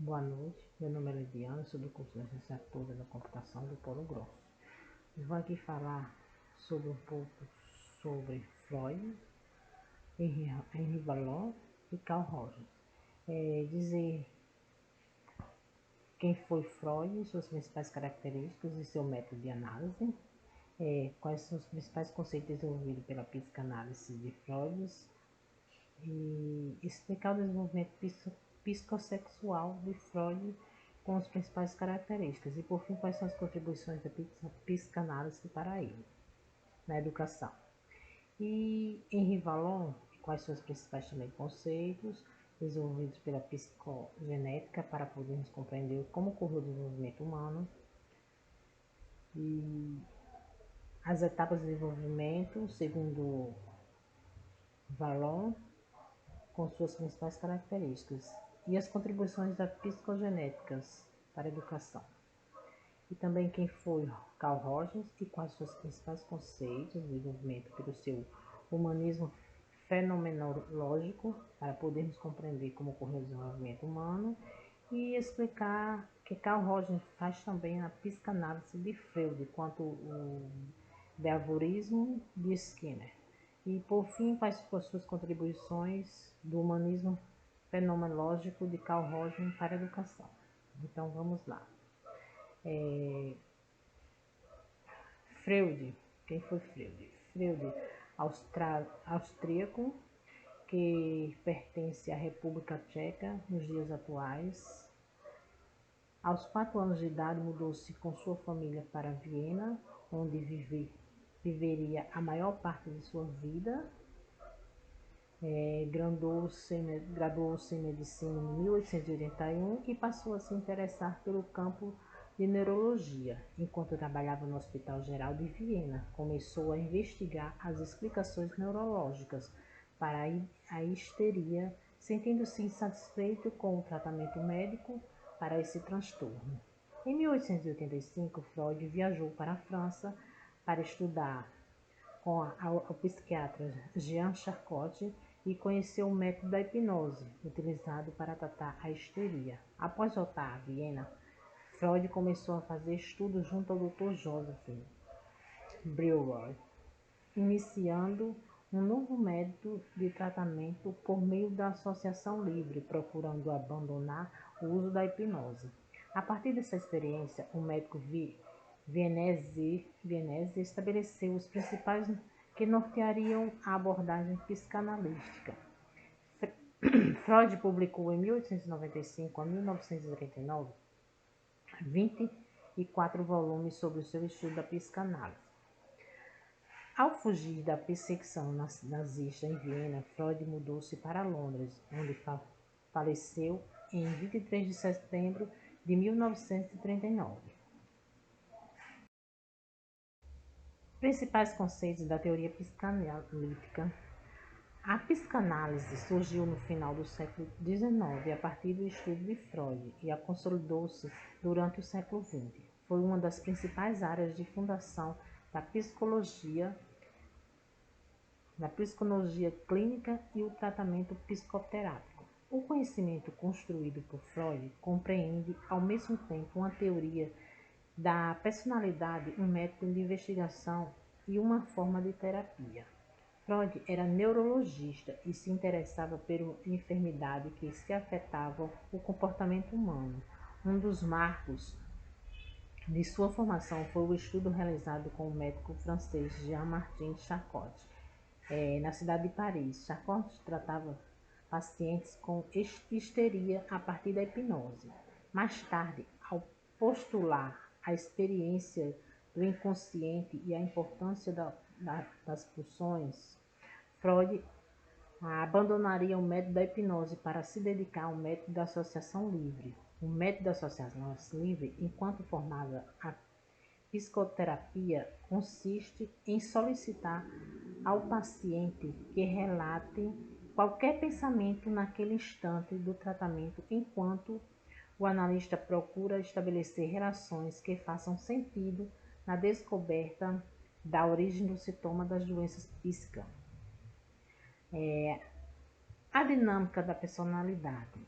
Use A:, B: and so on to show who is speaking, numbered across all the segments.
A: Boa noite, meu nome é Lidiana, sou do curso de Licenciatura da Computação do Polo Grosso. Vou aqui falar sobre um pouco sobre Freud, Henri Vallon e Carl Rogers. Dizer quem foi Freud, suas principais características e seu método de análise, quais são os principais conceitos desenvolvidos pela psicanálise de Freud, e explicar o desenvolvimento psicossexual de Freud com as principais características e, por fim, quais são as contribuições da psicanálise para ele na educação. E Henri Vallon, quais são os principais também conceitos desenvolvidos pela psicogenética para podermos compreender como ocorreu o desenvolvimento humano e as etapas de desenvolvimento, segundo Vallon, com suas principais características, e as contribuições das psicogenéticas para a educação. E também quem foi Carl Rogers e quais seus principais conceitos de desenvolvimento pelo seu humanismo fenomenológico, para podermos compreender como ocorreu o desenvolvimento humano, e explicar que Carl Rogers faz também a psicanálise de Freud, quanto o behaviorismo de Skinner. E, por fim, quais foram as suas contribuições do humanismo fenomenológico de Carl Rogers para a educação. Então, vamos lá. Freud. Quem foi Freud? Freud, austríaco, que pertence à República Tcheca nos dias atuais. Aos 4 anos de idade, mudou-se com sua família para Viena, onde viveria a maior parte de sua vida. Graduou-se em medicina em 1881 e passou a se interessar pelo campo de neurologia. Enquanto trabalhava no Hospital Geral de Viena, começou a investigar as explicações neurológicas para a histeria, sentindo-se insatisfeito com o tratamento médico para esse transtorno. Em 1885, Freud viajou para a França para estudar com o psiquiatra Jean Charcot e conheceu o método da hipnose, utilizado para tratar a histeria. Após voltar a Viena, Freud começou a fazer estudos junto ao Dr. Joseph Breuer, iniciando um novo método de tratamento por meio da associação livre, procurando abandonar o uso da hipnose. A partir dessa experiência, o médico Viennese estabeleceu os principais que norteariam a abordagem psicanalítica. Freud publicou em 1895 a 1939 24 volumes sobre o seu estudo da psicanálise. Ao fugir da perseguição nazista em Viena, Freud mudou-se para Londres, onde faleceu em 23 de setembro de 1939. Principais conceitos da teoria psicanalítica. A psicanálise surgiu no final do século XIX a partir do estudo de Freud e consolidou-se durante o século XX. Foi uma das principais áreas de fundação da psicologia clínica e o tratamento psicoterápico. O conhecimento construído por Freud compreende ao mesmo tempo uma teoria da personalidade, um método de investigação e uma forma de terapia. Freud era neurologista e se interessava por enfermidades que se afetavam o comportamento humano. Um dos marcos de sua formação foi o estudo realizado com o médico francês Jean-Martin Charcot, na cidade de Paris. Charcot tratava pacientes com histeria a partir da hipnose. Mais tarde, ao postular a experiência do inconsciente e a importância das pulsões, Freud abandonaria o método da hipnose para se dedicar ao método da associação livre. O método da associação livre, enquanto formada a psicoterapia, consiste em solicitar ao paciente que relate qualquer pensamento naquele instante do tratamento, enquanto o analista procura estabelecer relações que façam sentido na descoberta da origem do sintoma das doenças psíquicas. A dinâmica da personalidade.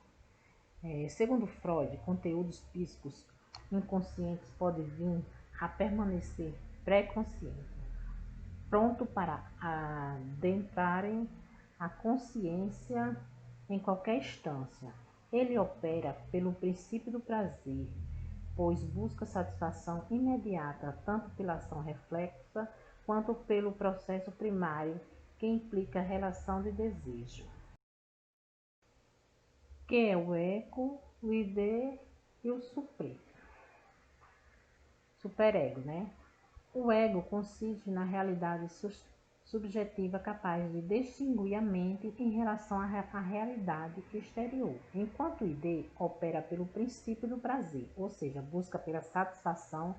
A: Segundo Freud, conteúdos psíquicos inconscientes podem vir a permanecer pré-consciente, pronto para adentrarem a consciência em qualquer instância. Ele opera pelo princípio do prazer, pois busca satisfação imediata tanto pela ação reflexa quanto pelo processo primário que implica a relação de desejo, que é o ego, o id e o superego, né? O ego consiste na realidade subjetiva capaz de distinguir a mente em relação à realidade exterior, enquanto o id opera pelo princípio do prazer, ou seja, busca pela satisfação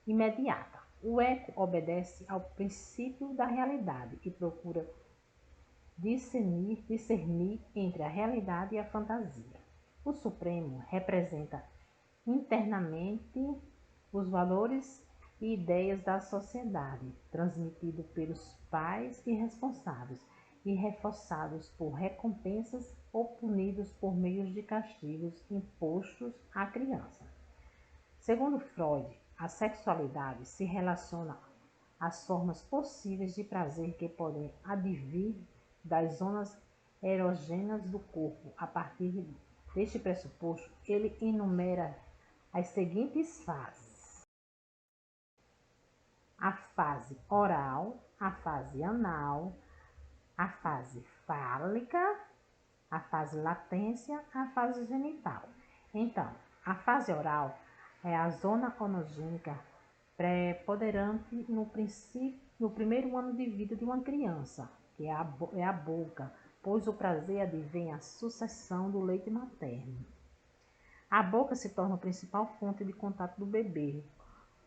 A: imediata. O ego obedece ao princípio da realidade e procura discernir entre a realidade e a fantasia. O Supremo representa internamente os valores e ideias da sociedade, transmitido pelos pais e responsáveis, e reforçados por recompensas ou punidos por meio de castigos impostos à criança. Segundo Freud, a sexualidade se relaciona às formas possíveis de prazer que podem advir das zonas erogêneas do corpo. A partir deste pressuposto, ele enumera as seguintes fases: a fase oral, a fase anal, a fase fálica, a fase latência, a fase genital. Então, a fase oral é a zona onogênica preponderante no primeiro ano de vida de uma criança, que é a boca, pois o prazer advém à sucessão do leite materno. A boca se torna a principal fonte de contato do bebê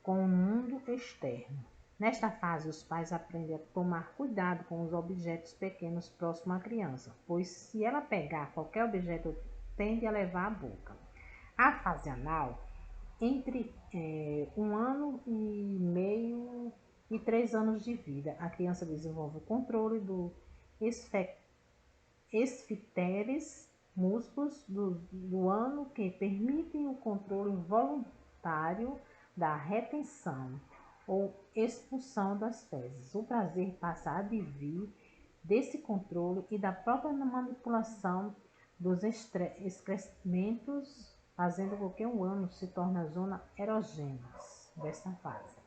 A: com o mundo externo. Nesta fase, os pais aprendem a tomar cuidado com os objetos pequenos próximos à criança, pois se ela pegar qualquer objeto, tende a levar à boca. A fase anal, entre 1 ano e meio e 3 anos de vida, a criança desenvolve o controle do esfíncteres, músculos do ano que permitem o controle voluntário da retenção ou expulsão das fezes. O prazer passa a advir desse controle e da própria manipulação dos excrementos, fazendo com que o ânus se torne a zona erogênea desta fase.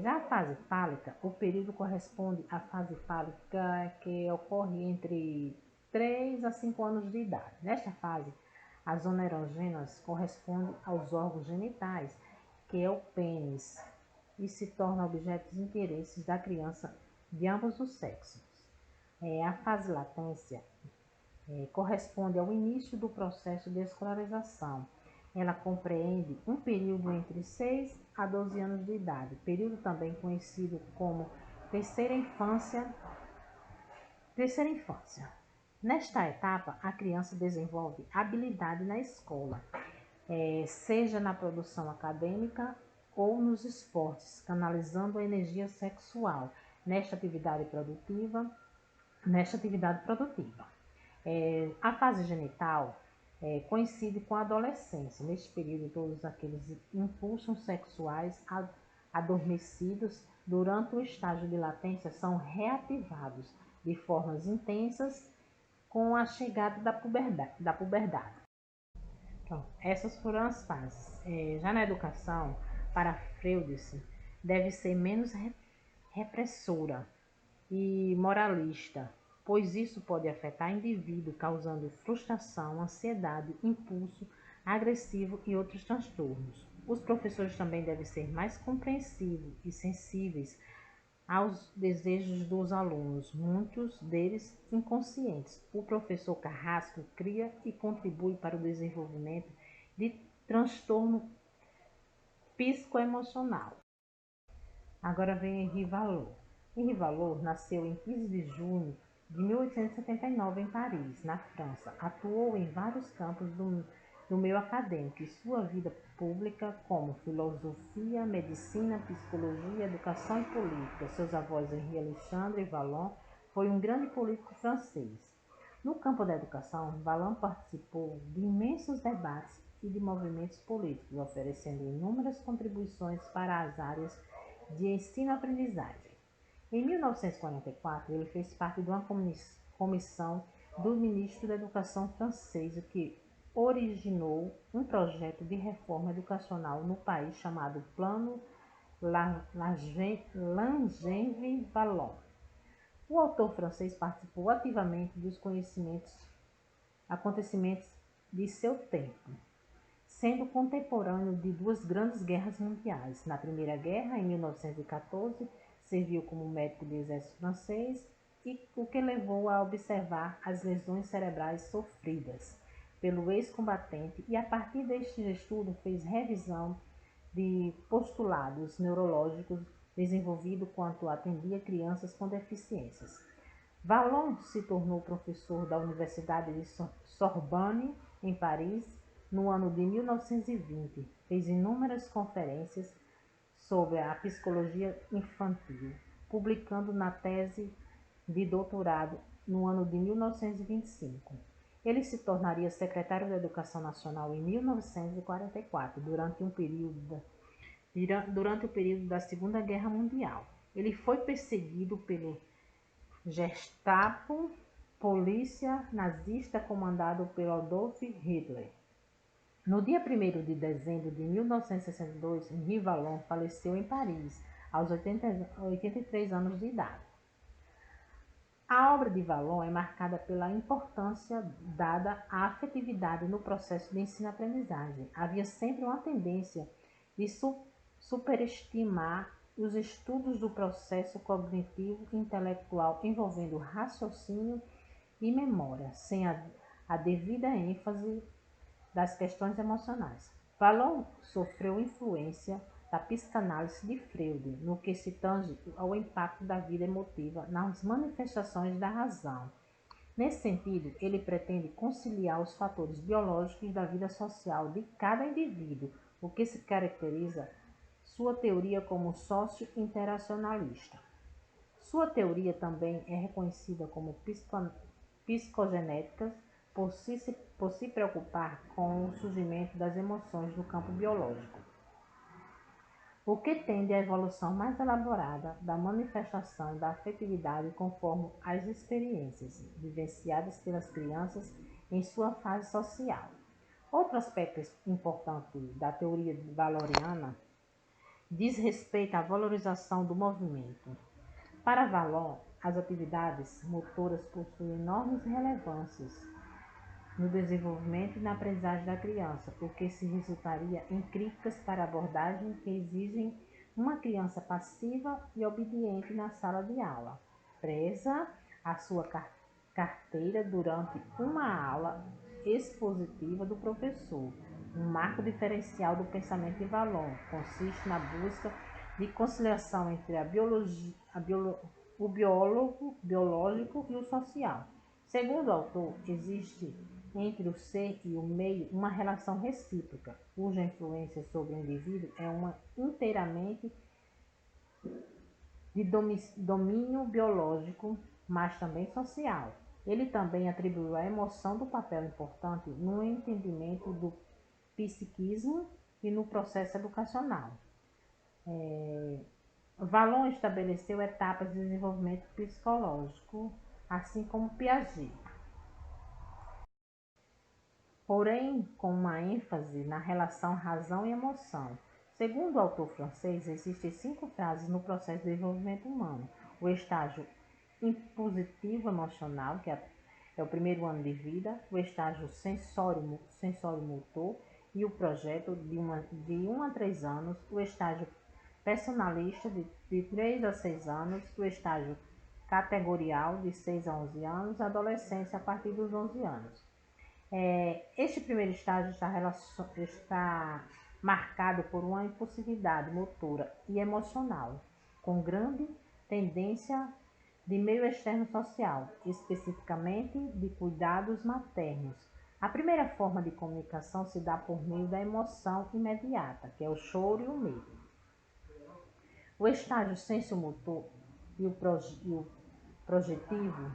A: Já a fase fálica, o período corresponde à fase fálica que ocorre entre 3 a 5 anos de idade. Nesta fase, a zona erogênea corresponde aos órgãos genitais, que é o pênis, e se torna objeto de interesse da criança de ambos os sexos. A fase latência corresponde ao início do processo de escolarização. Ela compreende um período entre 6 a 12 anos de idade, período também conhecido como terceira infância. Nesta etapa, a criança desenvolve habilidade na escola, seja na produção acadêmica ou nos esportes, canalizando a energia sexual nesta atividade produtiva. A fase genital coincide com a adolescência. Neste período, todos aqueles impulsos sexuais adormecidos durante o estágio de latência são reativados de formas intensas com a chegada da puberdade. Então, essas foram as fases. Já na educação, para Freud, deve ser menos repressora e moralista, pois isso pode afetar o indivíduo, causando frustração, ansiedade, impulso agressivo e outros transtornos. Os professores também devem ser mais compreensivos e sensíveis aos desejos dos alunos, muitos deles inconscientes. O professor Carrasco cria e contribui para o desenvolvimento de transtorno psicoemocional. Agora vem Henri Vallot. Henri Vallot nasceu em 15 de junho de 1879 em Paris, na França. Atuou em vários campos do meio acadêmico e sua vida pública, como filosofia, medicina, psicologia, educação e política. Seus avós, Henri Alexandre Vallot, foi um grande político francês. No campo da educação, Valon participou de imensos debates e de movimentos políticos, oferecendo inúmeras contribuições para as áreas de ensino-aprendizagem. Em 1944, ele fez parte de uma comissão do ministro da Educação francês, o que originou um projeto de reforma educacional no país chamado Plano Langevin-Vallon. O autor francês participou ativamente dos acontecimentos de seu tempo, sendo contemporâneo de duas grandes guerras mundiais. Na Primeira Guerra, em 1914, serviu como médico do exército francês, o que levou a observar as lesões cerebrais sofridas pelo ex-combatente e, a partir deste estudo, fez revisão de postulados neurológicos desenvolvidos quanto atendia crianças com deficiências. Vallon se tornou professor da Universidade de Sorbonne, em Paris, no ano de 1920. Fez inúmeras conferências sobre a psicologia infantil, publicando na tese de doutorado no ano de 1925. Ele se tornaria secretário da Educação Nacional em 1944, durante o período da Segunda Guerra Mundial. Ele foi perseguido pelo Gestapo, polícia nazista comandado por Adolf Hitler. No dia 1º de dezembro de 1962, Henri Vallon faleceu em Paris, aos 83 anos de idade. A obra de Vallon é marcada pela importância dada à afetividade no processo de ensino-aprendizagem. Havia sempre uma tendência de superestimar os estudos do processo cognitivo e intelectual envolvendo raciocínio e memória, sem a devida ênfase das questões emocionais. Vallon sofreu influência da psicanálise de Freud, no que se tange ao impacto da vida emotiva nas manifestações da razão. Nesse sentido, ele pretende conciliar os fatores biológicos da vida social de cada indivíduo, o que se caracteriza sua teoria como socio-interacionalista. Sua teoria também é reconhecida como psicogenética por se preocupar com o surgimento das emoções no campo biológico, o que tende à evolução mais elaborada da manifestação da afetividade conforme as experiências vivenciadas pelas crianças em sua fase social. Outro aspecto importante da teoria valoriana diz respeito à valorização do movimento. Para Vallon, as atividades motoras possuem enormes relevâncias no desenvolvimento e na aprendizagem da criança, o que se resultaria em críticas para abordagem que exigem uma criança passiva e obediente na sala de aula, presa à sua carteira durante uma aula expositiva do professor. Um marco diferencial do pensamento de Vallon consiste na busca de conciliação entre o biológico e o social. Segundo o autor, existe entre o ser e o meio uma relação recíproca, cuja influência sobre o indivíduo é uma inteiramente de domínio biológico, mas também social. Ele também atribuiu à emoção do papel importante no entendimento do psiquismo e no processo educacional. Vallon estabeleceu etapas de desenvolvimento psicológico, assim como Piaget, porém com uma ênfase na relação razão e emoção. Segundo o autor francês, existem 5 fases no processo de desenvolvimento humano. O estágio impositivo emocional, que é o primeiro ano de vida, o estágio sensório-motor e o projeto de 1 a 3 anos, o estágio personalista de 3 a 6 anos, o estágio categorial de 6 a 11 anos, a adolescência a partir dos 11 anos. Este primeiro estágio está marcado por uma impulsividade motora e emocional, com grande tendência de meio externo social, especificamente de cuidados maternos. A primeira forma de comunicação se dá por meio da emoção imediata, que é o choro e o medo. O estágio sensomotor e o projetivo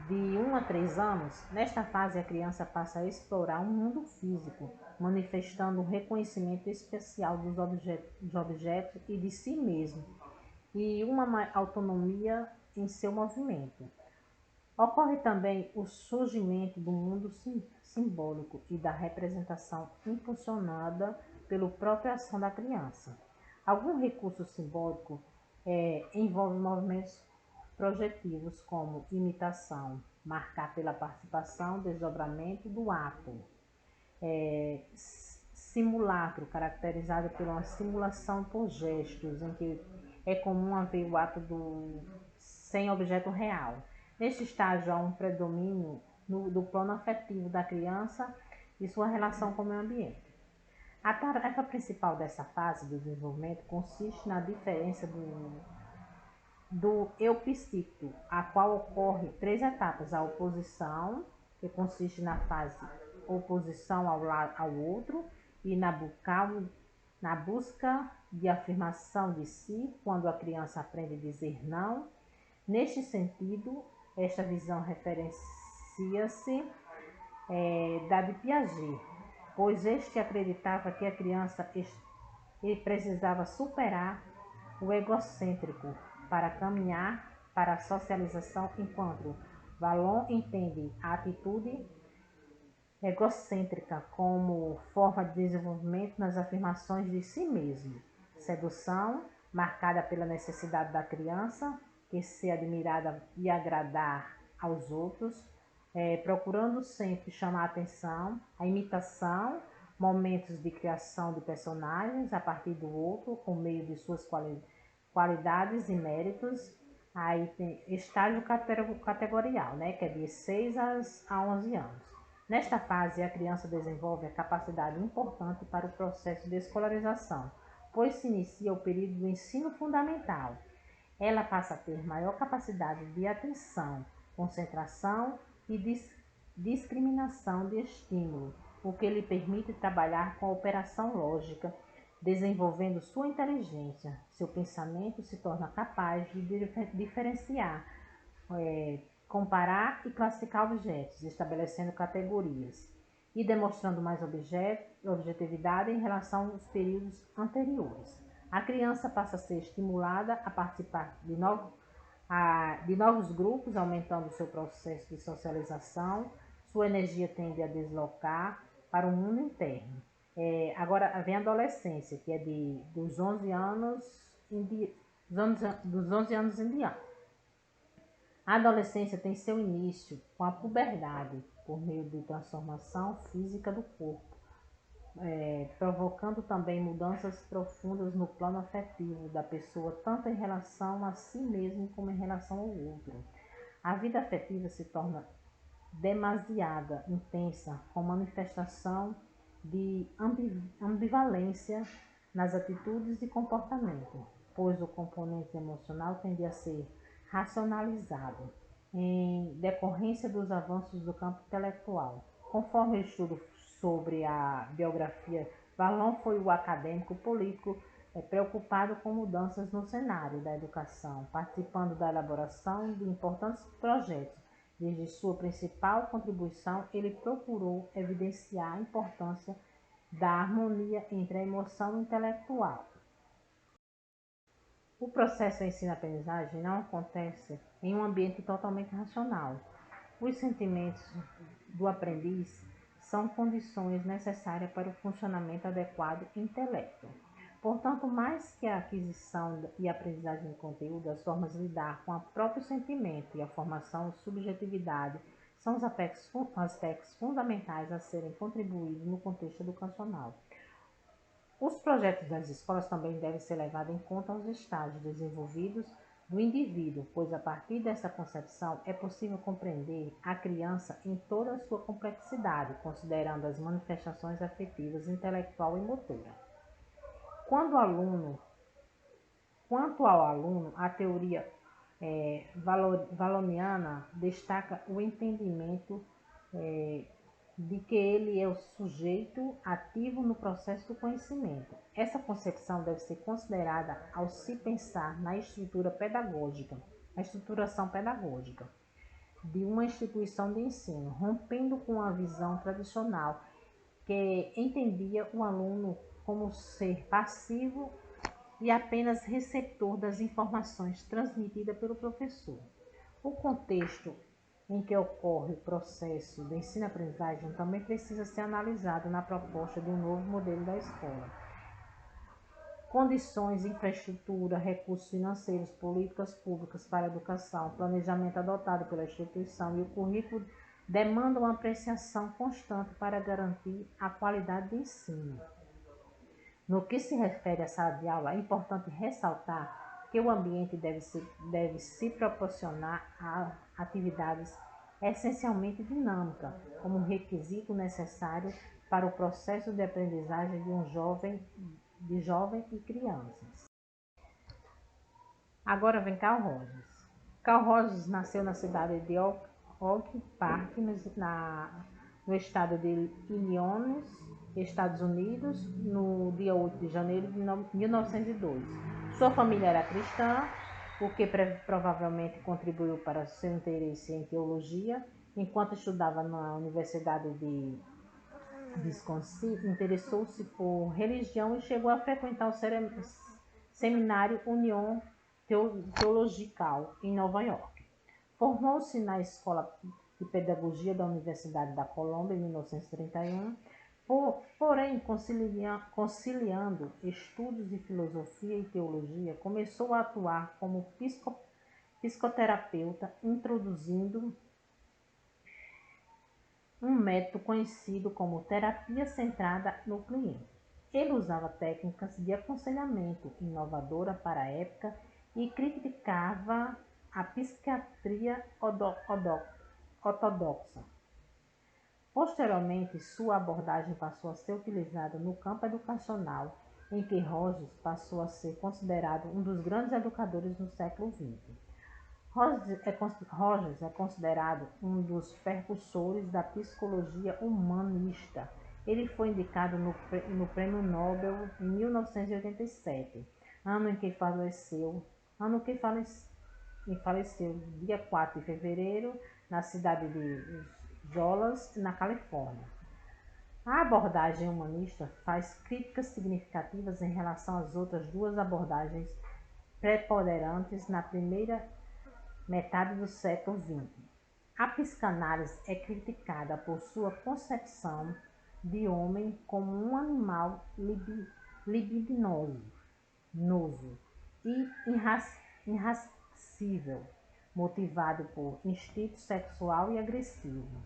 A: de 1 a 3 anos, nesta fase a criança passa a explorar um mundo físico, manifestando um reconhecimento especial dos objetos e de si mesmo, e uma autonomia em seu movimento. Ocorre também o surgimento do mundo simbólico e da representação impulsionada pela própria ação da criança. Algum recurso simbólico envolve movimentos projetivos como imitação, marcar pela participação, desdobramento do ato, simulacro, caracterizado por uma simulação por gestos, em que é comum haver o ato sem objeto real. Neste estágio, há um predomínio do plano afetivo da criança e sua relação com o meio ambiente. A tarefa principal dessa fase do desenvolvimento consiste na diferença do eu psíquico, a qual ocorre 3 etapas: a oposição, que consiste na fase oposição ao outro, e na busca de afirmação de si, quando a criança aprende a dizer não. Neste sentido, esta visão referencia-se da de Piaget, pois este acreditava que a criança precisava superar o egocêntrico para caminhar para a socialização, enquanto Vallon entende a atitude egocêntrica como forma de desenvolvimento nas afirmações de si mesmo. Sedução, marcada pela necessidade da criança de ser admirada e agradar aos outros, procurando sempre chamar a atenção. A imitação, momentos de criação de personagens a partir do outro, por meio de suas qualidades e méritos. Aí tem estágio categorial, que é de 6 a 11 anos. Nesta fase, a criança desenvolve a capacidade importante para o processo de escolarização, pois se inicia o período do ensino fundamental. Ela passa a ter maior capacidade de atenção, concentração e discriminação de estímulo, o que lhe permite trabalhar com a operação lógica, desenvolvendo sua inteligência. Seu pensamento se torna capaz de diferenciar, comparar e classificar objetos, estabelecendo categorias e demonstrando mais objetividade em relação aos períodos anteriores. A criança passa a ser estimulada a participar de novos grupos, aumentando seu processo de socialização. Sua energia tende a deslocar para o mundo interno. Agora vem a adolescência, que é dos 11 anos em diante. A adolescência tem seu início com a puberdade, por meio de transformação física do corpo, provocando também mudanças profundas no plano afetivo da pessoa, tanto em relação a si mesmo como em relação ao outro. A vida afetiva se torna demasiada intensa, com manifestação de ambivalência nas atitudes e comportamento, pois o componente emocional tende a ser racionalizado em decorrência dos avanços do campo intelectual. Conforme o estudo sobre a biografia, Vallon foi o acadêmico político preocupado com mudanças no cenário da educação, participando da elaboração de importantes projetos. Desde sua principal contribuição, ele procurou evidenciar a importância da harmonia entre a emoção e o intelectual. O processo de ensino-aprendizagem não acontece em um ambiente totalmente racional. Os sentimentos do aprendiz são condições necessárias para o funcionamento adequado do intelecto. Portanto, mais que a aquisição e aprendizagem de conteúdo, as formas de lidar com o próprio sentimento e a formação de subjetividade são os aspectos fundamentais a serem contribuídos no contexto educacional. Os projetos das escolas também devem ser levados em conta os estágios desenvolvidos do indivíduo, pois a partir dessa concepção é possível compreender a criança em toda a sua complexidade, considerando as manifestações afetivas, intelectual e motora. Quanto ao aluno, a teoria valoniana destaca o entendimento de que ele é o sujeito ativo no processo do conhecimento. Essa concepção deve ser considerada ao se pensar na estruturação pedagógica. de uma instituição de ensino, rompendo com a visão tradicional que entendia o aluno como ser passivo e apenas receptor das informações transmitidas pelo professor. O contexto em que ocorre o processo de ensino-aprendizagem também precisa ser analisado na proposta de um novo modelo da escola. Condições, infraestrutura, recursos financeiros, políticas públicas para a educação, planejamento adotado pela instituição e o currículo demandam uma apreciação constante para garantir a qualidade de ensino. No que se refere à sala de aula, é importante ressaltar que o ambiente deve se proporcionar a atividades essencialmente dinâmicas, como requisito necessário para o processo de aprendizagem de jovem e crianças. Agora vem Carl Rogers. Carl Rogers nasceu na cidade de Oak Park, no estado de Illinois, Estados Unidos, no dia 8 de janeiro de 1902. Sua família era cristã, o que provavelmente contribuiu para seu interesse em teologia. Enquanto estudava na Universidade de Wisconsin, interessou-se por religião e chegou a frequentar o seminário Union Theological em Nova York. Formou-se na Escola de Pedagogia da Universidade da Colômbia em 1931, porém, conciliando estudos de filosofia e teologia, começou a atuar como psicoterapeuta, introduzindo um método conhecido como terapia centrada no cliente. Ele usava técnicas de aconselhamento inovadora para a época e criticava a psiquiatria ortodoxa. Posteriormente, sua abordagem passou a ser utilizada no campo educacional, em que Rogers passou a ser considerado um dos grandes educadores do século XX. Rogers é considerado um dos precursores da psicologia humanista. Ele foi indicado no Prêmio Nobel em 1987, ano em que faleceu, dia 4 de fevereiro, na cidade de Dallas, na Califórnia. A abordagem humanista faz críticas significativas em relação às outras duas abordagens preponderantes na primeira metade do século XX. A psicanálise é criticada por sua concepção de homem como um animal libidinoso e irascível, motivado por instinto sexual e agressivo,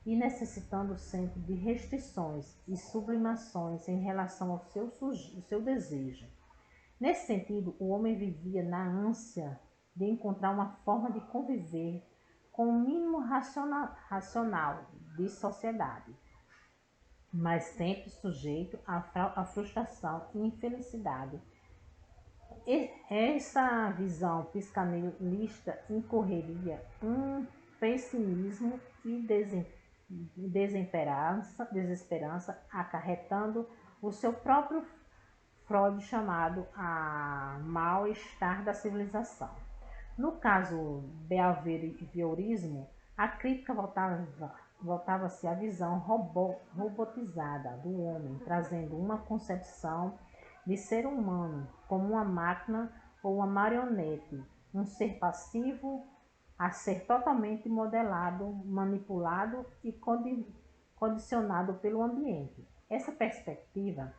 A: e necessitando sempre de restrições e sublimações em relação ao seu desejo. Nesse sentido, o homem vivia na ânsia de encontrar uma forma de conviver com o mínimo racional de sociedade, mas sempre sujeito à frustração e infelicidade. Essa visão psicanalista incorreria um pessimismo e desesperança, acarretando o seu próprio Freud chamado a mal-estar da civilização. No caso behaviorismo, a crítica voltava-se à visão robotizada do homem, trazendo uma concepção de ser humano como uma máquina ou uma marionete, um ser passivo a ser totalmente modelado, manipulado e condicionado pelo ambiente. Essa perspectiva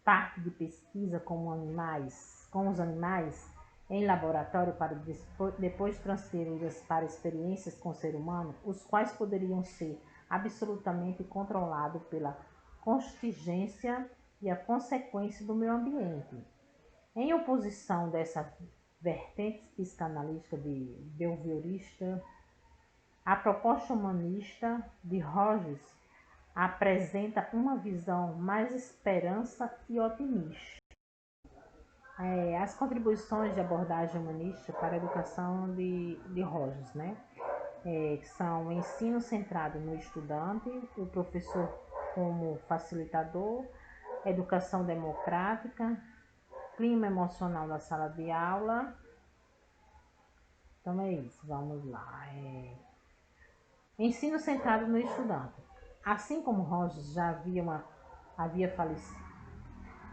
A: parte de pesquisa com os animais em laboratório para depois transferidas para experiências com o ser humano, os quais poderiam ser absolutamente controlados pela contingência e a consequência do meio ambiente. Em oposição dessa vertente psicanalítica de behaviorista, a proposta humanista de Rogers apresenta uma visão mais esperança e otimista. As contribuições de abordagem humanista para a educação de Rogers, que são o ensino centrado no estudante, o professor como facilitador, educação democrática, clima emocional da sala de aula. Então é isso, vamos lá. Ensino centrado no estudante. Assim como Rogers já havia falecido,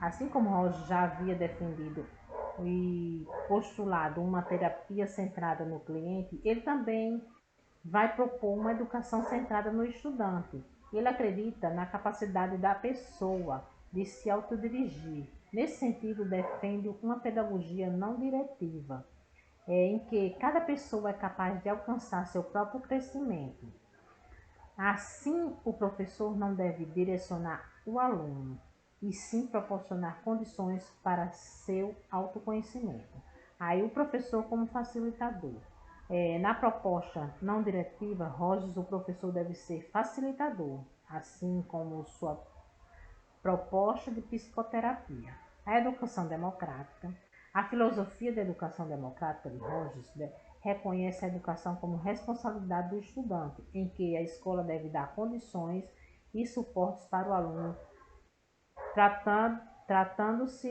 A: assim como Rogers já havia defendido e postulado uma terapia centrada no cliente, ele também vai propor uma educação centrada no estudante. Ele acredita na capacidade da pessoa de se autodirigir. Nesse sentido, defende uma pedagogia não diretiva, em que cada pessoa é capaz de alcançar seu próprio crescimento. Assim, o professor não deve direcionar o aluno, e sim proporcionar condições para seu autoconhecimento. Aí, o professor como facilitador. Na proposta não diretiva, Rogers, o professor deve ser facilitador, assim como sua proposta de psicoterapia. A educação democrática. A filosofia da educação democrática de Rogers reconhece a educação como responsabilidade do estudante, em que a escola deve dar condições e suportes para o aluno, tratando-os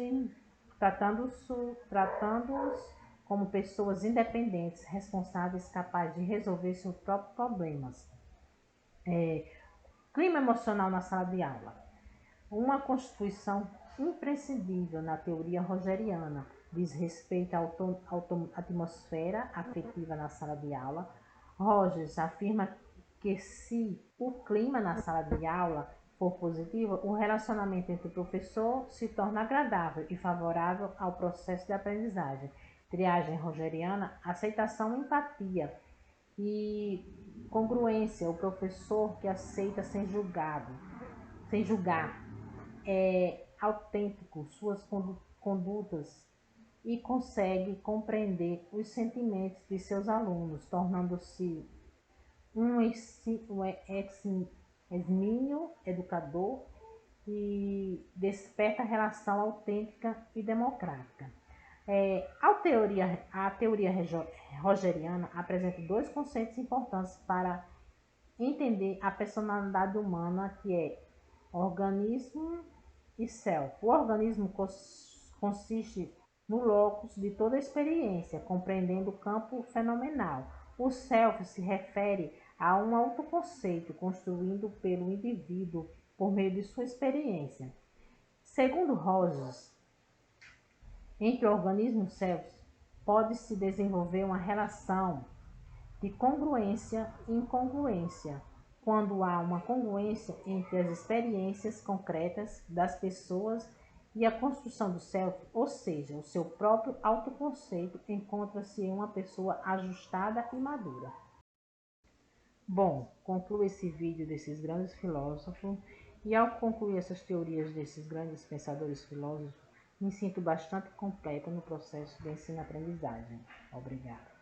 A: como pessoas independentes, responsáveis, capazes de resolver seus próprios problemas. Clima emocional na sala de aula. Uma constituição imprescindível na teoria rogeriana diz respeito à atmosfera afetiva na sala de aula. Rogers afirma que se o clima na sala de aula for positivo, o relacionamento entre o professor se torna agradável e favorável ao processo de aprendizagem. Triagem rogeriana, aceitação, empatia e congruência, o professor que aceita sem julgar, é autêntico suas condutas e consegue compreender os sentimentos de seus alunos, tornando-se um exímio educador e desperta relação autêntica e democrática. A teoria rogeriana apresenta dois conceitos importantes para entender a personalidade humana, que é organismo e self. O organismo consiste no locus de toda a experiência, compreendendo o campo fenomenal. O self se refere a um autoconceito construído pelo indivíduo por meio de sua experiência. Segundo Rogers, entre o organismo e o self pode-se desenvolver uma relação de congruência e incongruência, quando há uma congruência entre as experiências concretas das pessoas e a construção do self, ou seja, o seu próprio autoconceito, encontra-se em uma pessoa ajustada e madura. Bom, concluo esse vídeo desses grandes filósofos, e ao concluir essas teorias desses grandes pensadores filósofos, me sinto bastante completa no processo de ensino-aprendizagem. Obrigada.